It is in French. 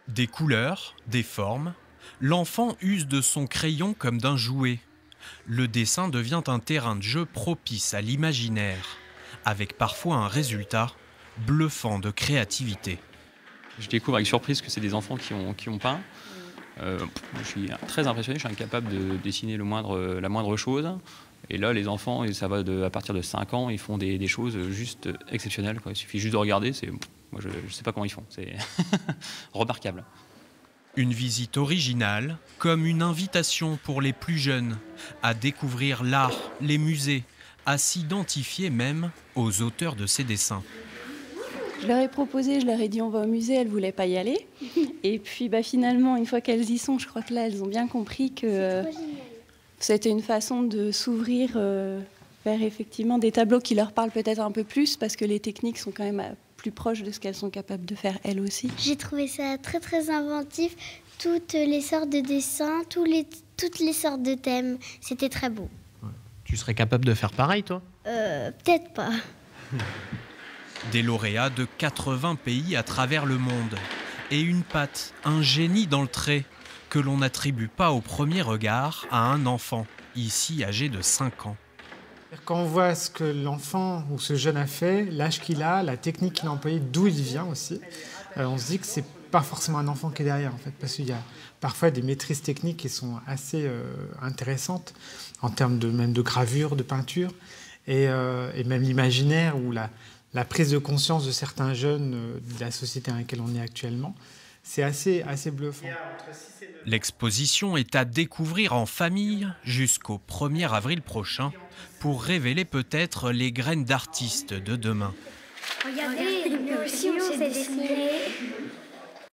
Des couleurs, des formes, l'enfant use de son crayon comme d'un jouet. Le dessin devient un terrain de jeu propice à l'imaginaire, avec parfois un résultat bluffant de créativité. Je découvre avec surprise que c'est des enfants qui ont peint. Je suis très impressionné, je suis incapable de dessiner la moindre chose. Et là, les enfants, et ça va à partir de 5 ans, ils font des choses juste exceptionnelles, quoi. Il suffit juste de regarder, moi je ne sais pas comment ils font, c'est remarquable. Une visite originale, comme une invitation pour les plus jeunes à découvrir l'art, les musées, à s'identifier même aux auteurs de ces dessins. Je leur ai proposé, je leur ai dit on va au musée, elles ne voulaient pas y aller. Et puis finalement, une fois qu'elles y sont, je crois que là, elles ont bien compris que c'était une façon de s'ouvrir vers effectivement des tableaux qui leur parlent peut-être un peu plus, parce que les techniques sont quand même plus proches de ce qu'elles sont capables de faire elles aussi. J'ai trouvé ça très très inventif, toutes les sortes de dessins, toutes les sortes de thèmes, c'était très beau. Tu serais capable de faire pareil, toi? Peut-être pas. Des lauréats de 80 pays à travers le monde. Et une patte, un génie dans le trait, que l'on n'attribue pas au premier regard à un enfant, ici âgé de 5 ans. Quand on voit ce que l'enfant ou ce jeune a fait, l'âge qu'il a, la technique qu'il a employée, d'où il vient aussi, on se dit que c'est pas forcément un enfant qui est derrière, en fait, parce qu'il y a parfois des maîtrises techniques qui sont assez intéressantes, en termes même de gravure, de peinture, et même l'imaginaire ou la prise de conscience de certains jeunes de la société dans laquelle on est actuellement. C'est assez bluffant. L'exposition est à découvrir en famille jusqu'au 1er avril prochain pour révéler peut-être les graines d'artistes de demain. Regardez, nous aussi on s'est dessiné.